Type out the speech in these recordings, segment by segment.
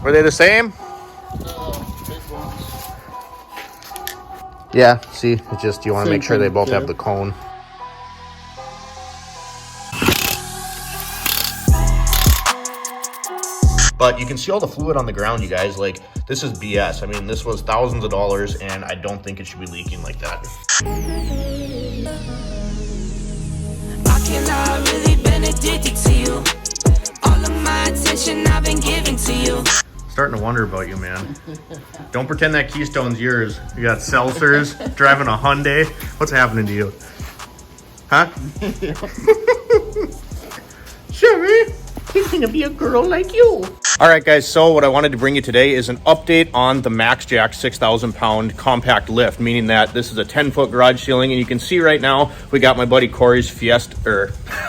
Were they the same? Big ones. Yeah, see, it's just you want to Same make sure they thing, both yeah. have the cone. But you can see all the fluid on the ground, you guys. Like, this is BS. I mean, this was thousands of dollars, and I don't think it should be leaking like that. I cannot really been addicted to you. All of my attention I've been giving to you. Starting to wonder about you, man. Don't pretend that Keystone's yours. You got seltzers, driving a Hyundai. What's happening to you? Huh? Sherry, he's gonna be a girl like you. All right, guys, so what I wanted to bring you today is an update on the MAXJAX 6,000 pound compact lift, meaning that this is a 10-foot garage ceiling, and you can see right now, we got my buddy Corey's Fiesta,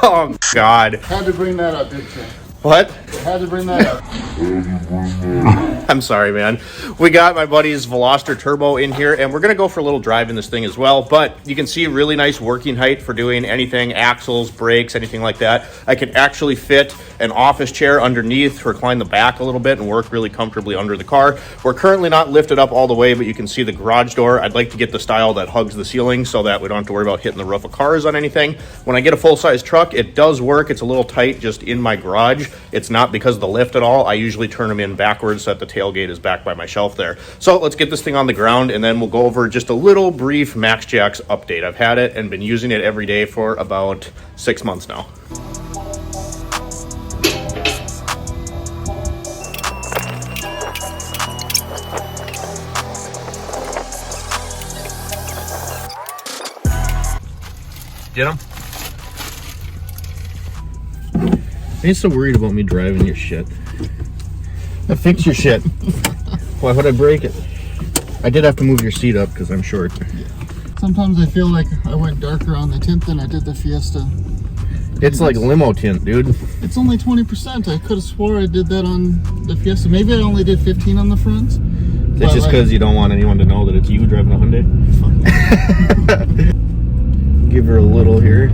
oh God. Had to bring that up, didn't you? What? Had to bring that up. I'm sorry, man. We got my buddy's Veloster Turbo in here, and we're going to go for a little drive in this thing as well. But you can see really nice working height for doing anything, axles, brakes, anything like that. I can actually fit an office chair underneath, recline the back a little bit, and work really comfortably under the car. We're currently not lifted up all the way, but you can see the garage door. I'd like to get the style that hugs the ceiling so that we don't have to worry about hitting the roof of cars on anything. When I get a full-size truck, it does work. It's a little tight just in my garage. It's not because of the lift at all. I usually turn them in backwards so that the tailgate is back by my shelf there. So let's get this thing on the ground, and then we'll go over just a little brief MAXJAX update. I've had it and been using it every day for about 6 months now. Get him? I ain't so worried about me driving your shit. I fixed your shit. Why would I break it? I did have to move your seat up because I'm short. Yeah. Sometimes I feel like I went darker on the tint than I did the Fiesta. It's like limo tint, dude. It's only 20%. I could have swore I did that on the Fiesta. Maybe I only did 15 on the fronts. That's just because you don't want anyone to know that it's you driving a Hyundai? Give her a little here.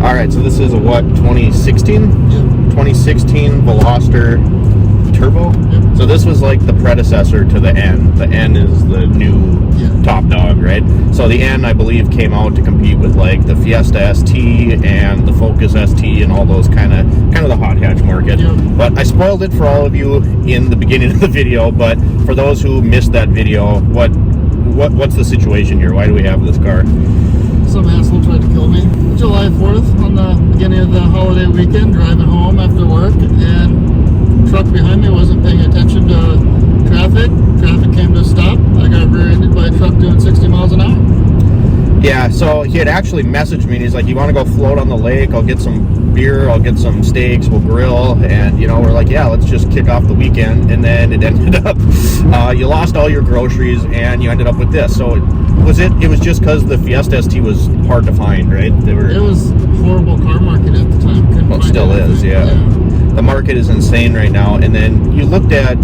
All right, so this is a what, 2016? Yep. 2016 Veloster Turbo? Yep. So this was like the predecessor to the N. The N is the new top dog, right? So the N, I believe, came out to compete with like the Fiesta ST and the Focus ST and all those kind of the hot hatch market. Yep. But I spoiled it for all of you in the beginning of the video. But for those who missed that video, what's the situation here? Why do we have this car? Some asshole tried to kill me. July 4th, on the beginning of the holiday weekend, driving home after work, and the truck behind me wasn't paying attention to traffic. Traffic came to a stop. I got rear-ended by a truck doing 60 miles an hour. Yeah, so he had actually messaged me, and he's like, you want to go float on the lake? I'll get some beer, I'll get some steaks, we'll grill. And, you know, we're like, yeah, let's just kick off the weekend. And then it ended up, you lost all your groceries, and you ended up with this. So it was just because the Fiesta ST was hard to find, right? It was a horrible car market at the time. Well, it still is, yeah. The market is insane right now. And then you looked at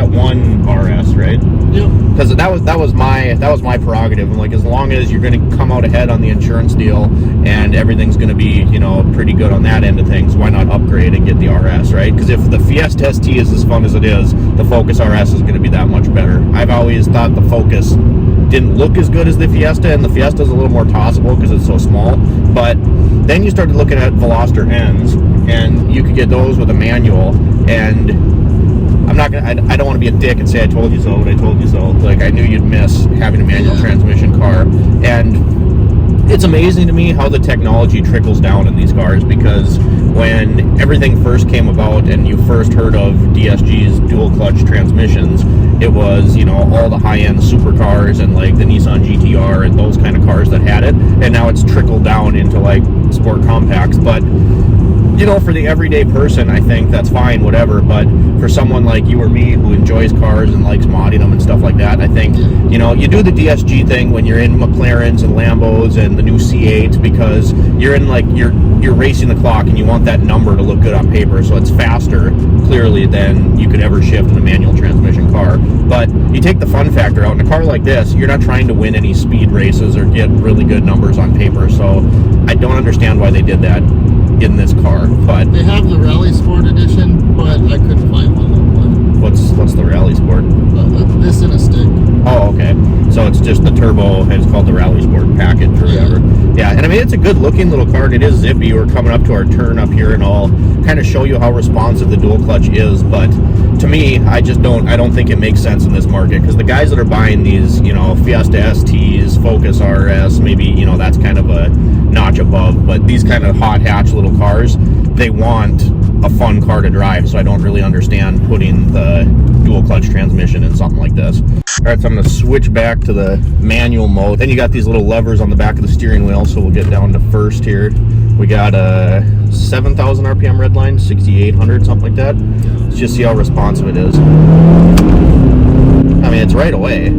one RS, right? Yep. Because that was my prerogative. I'm like, as long as you're going to come out ahead on the insurance deal and everything's going to be, you know, pretty good on that end of things, why not upgrade and get the RS, right? Because if the Fiesta ST is as fun as it is, the Focus RS is going to be that much better. I've always thought the Focus didn't look as good as the Fiesta, and the Fiesta is a little more tossable because it's so small. But then you started looking at Veloster N's, and you could get those with a manual. And I don't want to be a dick and say I told you so, but I told you so. Like, I knew you'd miss having a manual transmission car. And it's amazing to me how the technology trickles down in these cars, because when everything first came about and you first heard of DSG's dual clutch transmissions, it was, you know, all the high-end supercars and like the Nissan GTR and those kind of cars that had it, and now it's trickled down into like sport compacts. But you know, for the everyday person, I think that's fine, whatever. But for someone like you or me who enjoys cars and likes modding them and stuff like that, I think, you know, you do the DSG thing when you're in McLarens and Lambos and the new C8, because you're in like, you're racing the clock and you want that number to look good on paper, so it's faster, clearly, than you could ever shift in a manual transmission car. But you take the fun factor out. In a car like this, you're not trying to win any speed races or get really good numbers on paper, so I don't understand why they did that in this car. But they have the Rally Sport edition, but I couldn't find one locally. What's the Rally Sport? This in a stick. Oh, okay. So it's just the turbo, and it's called the Rally Sport package or whatever. Yeah, and I mean, it's a good looking little car, and it is zippy. We're coming up to our turn up here, and I'll kind of show you how responsive the dual clutch is. But to me, I don't think it makes sense in this market, because the guys that are buying these, you know, Fiesta STs, Focus RS, maybe, you know, that's kind of a notch above, but these kind of hot hatch little cars, they want a fun car to drive, so I don't really understand putting the dual clutch transmission in something like this. All right, so I'm going to switch back to the manual mode. Then you got these little levers on the back of the steering wheel, so we'll get down to first here. We got a 7,000 RPM red line, 6,800, something like that. Let's just see how responsive it is. I mean, it's right away.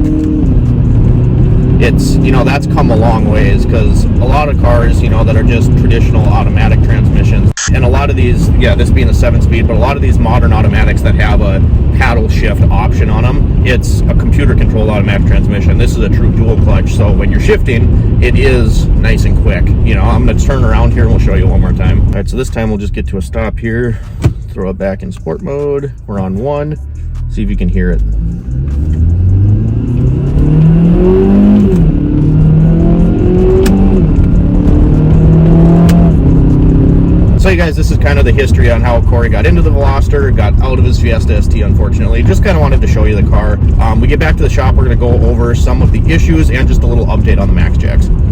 It's, you know, that's come a long ways, because a lot of cars, you know, that are just traditional automatic transmissions, and a lot of these, yeah, this being a 7-speed, but a lot of these modern automatics that have a paddle shift option on them, it's a computer controlled automatic transmission. This is a true dual clutch, so when you're shifting, it is nice and quick. You know, I'm going to turn around here and we'll show you one more time. All right, so this time we'll just get to a stop here, throw it back in sport mode. We're on 1. See if you can hear it. So you guys, this is kind of the history on how Corey got into the Veloster, got out of his Fiesta ST, unfortunately. Just kind of wanted to show you the car. We get back to the shop, we're going to go over some of the issues and just a little update on the MAXJAX.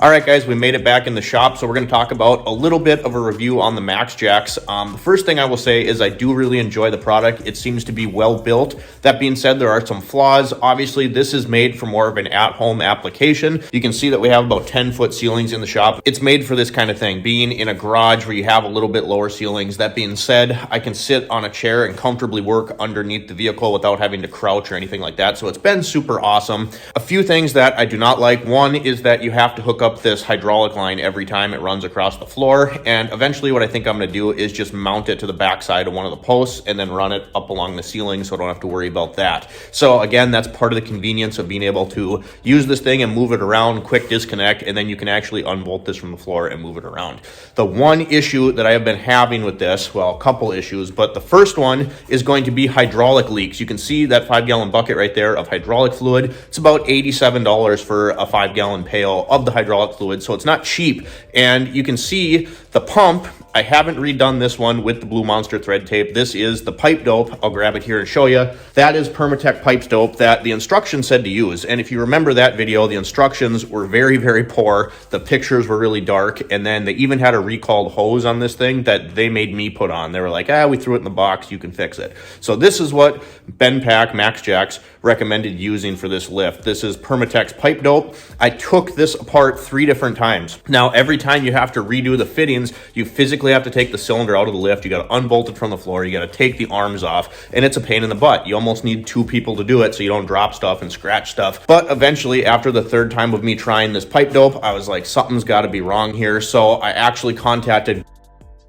All right, guys, we made it back in the shop, so we're going to talk about a little bit of a review on the MAXJAX. The first thing I will say is I do really enjoy the product. It seems to be well built. That being said, there are some flaws. Obviously, this is made for more of an at-home application. You can see that we have about 10-foot ceilings in the shop. It's made for this kind of thing, being in a garage where you have a little bit lower ceilings. That being said, I can sit on a chair and comfortably work underneath the vehicle without having to crouch or anything like that, so it's been super awesome. A few things that I do not like. One is that you have to hook up this hydraulic line every time it runs across the floor, and eventually what I think I'm going to do is just mount it to the back side of one of the posts and then run it up along the ceiling, so I don't have to worry about that. So again, that's part of the convenience of being able to use this thing and move it around, quick disconnect, and then you can actually unbolt this from the floor and move it around. The one issue that I have been having with this, well, a couple issues, but the first one is going to be hydraulic leaks. You can see that 5-gallon bucket right there of hydraulic fluid. It's about $87 for a 5-gallon pail of the hydraulic fluid, so it's not cheap. And you can see the pump. I haven't redone this one with the Blue Monster thread tape. This is the pipe dope. I'll grab it here and show you. That is Permatex pipe dope that the instructions said to use. And if you remember that video, the instructions were very, very poor. The pictures were really dark. And then they even had a recalled hose on this thing that they made me put on. They were like, we threw it in the box. You can fix it. So this is what BENPAK MAXJAX recommended using for this lift. This is Permatex pipe dope. I took this apart 3 different times. Now, every time you have to redo the fittings, you physically have to take the cylinder out of the lift. You got to unbolt it from the floor. You got to take the arms off, and it's a pain in the butt. You almost need 2 people to do it so you don't drop stuff and scratch stuff. But eventually, after the 3rd time of me trying this pipe dope, I was like, something's got to be wrong here. So I actually contacted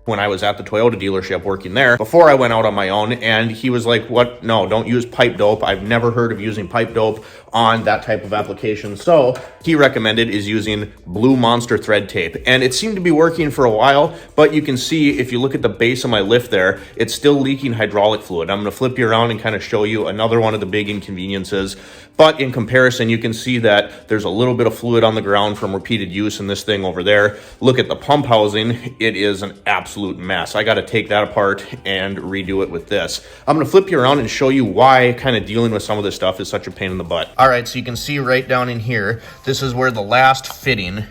when I was at the Toyota dealership working there before I went out on my own, and he was like, what? No, don't use pipe dope. I've never heard of using pipe dope on that type of application. So he recommended is using Blue Monster thread tape, and it seemed to be working for a while, but you can see if you look at the base of my lift there, it's still leaking hydraulic fluid. I'm going to flip you around and kind of show you another one of the big inconveniences. But in comparison, you can see that there's a little bit of fluid on the ground from repeated use in this thing over there. Look at the pump housing. It is an absolute mess. I got to take that apart and redo it with this. I'm going to flip you around and show you why kind of dealing with some of this stuff is such a pain in the butt. All right, so you can see right down in here, this is where the last fitting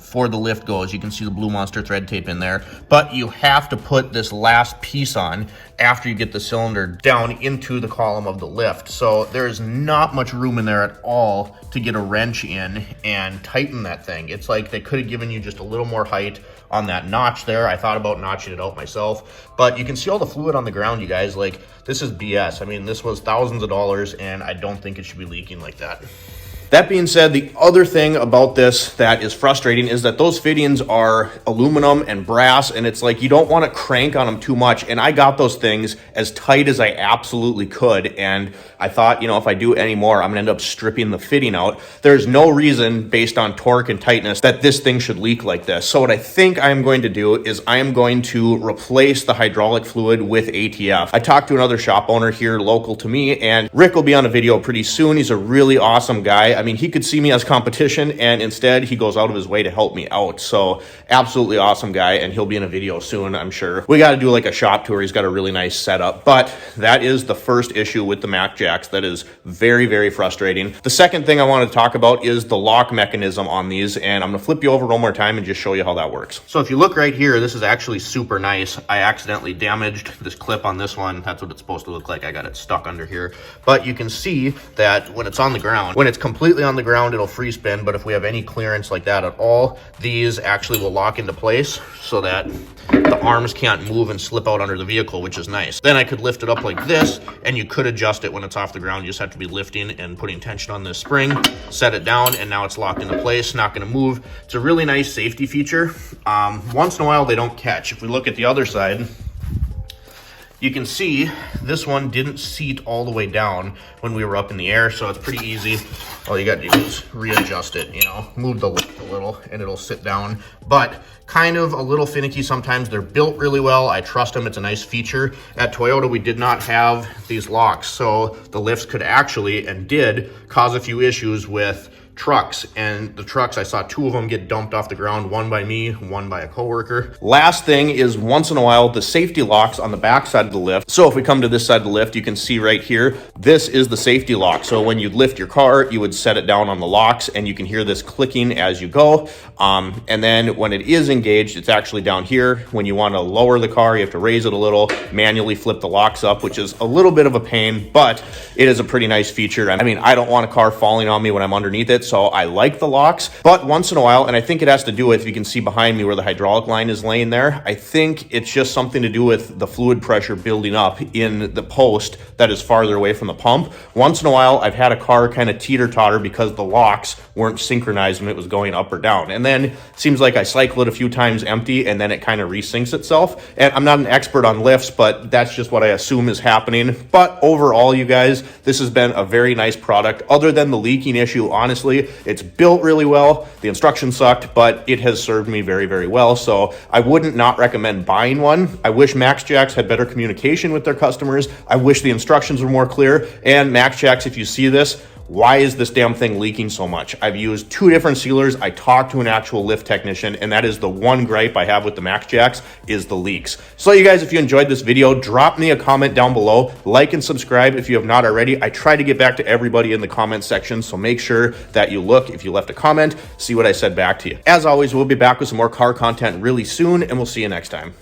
for the lift goes. You can see the Blue Monster thread tape in there, but you have to put this last piece on after you get the cylinder down into the column of the lift. So there's not much room in there at all to get a wrench in and tighten that thing. It's like they could have given you just a little more height on that notch there. I thought about notching it out myself, but you can see all the fluid on the ground, you guys. Like, this is BS. I mean, this was thousands of dollars, and I don't think it should be leaking like that. That being said, the other thing about this that is frustrating is that those fittings are aluminum and brass, and it's like you don't want to crank on them too much. And I got those things as tight as I absolutely could, and I thought, you know, if I do any more, I'm gonna end up stripping the fitting out. There's no reason, based on torque and tightness, that this thing should leak like this. So what I think I am going to do is I am going to replace the hydraulic fluid with ATF. I talked to another shop owner here local to me, and Rick will be on a video pretty soon. He's a really awesome guy. I mean, he could see me as competition, and instead he goes out of his way to help me out. So absolutely awesome guy, and he'll be in a video soon, I'm sure. We got to do like a shop tour. He's got a really nice setup, but that is the first issue with the MAXJAX that is very, very frustrating. The second thing I want to talk about is the lock mechanism on these, and I'm going to flip you over one more time and just show you how that works. So if you look right here, this is actually super nice. I accidentally damaged this clip on this one. That's what it's supposed to look like. I got it stuck under here, but you can see that when it's on the ground, when it's completely on the ground, it'll free spin, but if we have any clearance like that at all, these actually will lock into place so that the arms can't move and slip out under the vehicle, which is nice. Then I could lift it up like this, and you could adjust it when it's off the ground. You just have to be lifting and putting tension on this spring, set it down, and now it's locked into place, not going to move. It's a really nice safety feature. Once in a while they don't catch. If we look at the other side, you can see this one didn't seat all the way down when we were up in the air, so it's pretty easy. All you got to do is readjust it, you know, move the lift a little, and it'll sit down. But kind of a little finicky sometimes. They're built really well. I trust them. It's a nice feature. At Toyota, we did not have these locks, so the lifts could actually, and did, cause a few issues with trucks. And the trucks, I saw two of them get dumped off the ground, one by me, one by a coworker. Last thing is, once in a while, the safety locks on the back side of the lift. So if we come to this side of the lift, you can see right here, this is the safety lock. So when you lift your car, you would set it down on the locks, and you can hear this clicking as you go. And then when it is engaged, it's actually down here. When you want to lower the car, you have to raise it a little, manually flip the locks up, which is a little bit of a pain, but it is a pretty nice feature. I mean, I don't want a car falling on me when I'm underneath it, so I like the locks. But once in a while, and I think it has to do with, if you can see behind me where the hydraulic line is laying there, I think it's just something to do with the fluid pressure building up in the post that is farther away from the pump. Once in a while, I've had a car kind of teeter-totter because the locks weren't synchronized when it was going up or down. And then it seems like I cycle it a few times empty, and then it kind of resyncs itself. And I'm not an expert on lifts, but that's just what I assume is happening. But overall, you guys, this has been a very nice product. Other than the leaking issue, honestly, it's built really well. The instructions sucked, but it has served me very, very well. So I wouldn't not recommend buying one. I wish MAXJAX had better communication with their customers. I wish the instructions were more clear. And MAXJAX, if you see this, why is this damn thing leaking so much? I've used 2 different sealers. I talked to an actual lift technician, and that is the one gripe I have with the MAXJAX, is the leaks. So you guys, if you enjoyed this video, drop me a comment down below. Like and subscribe if you have not already. I try to get back to everybody in the comment section, so make sure that you look, if you left a comment, see what I said back to you. As always, we'll be back with some more car content really soon, and we'll see you next time.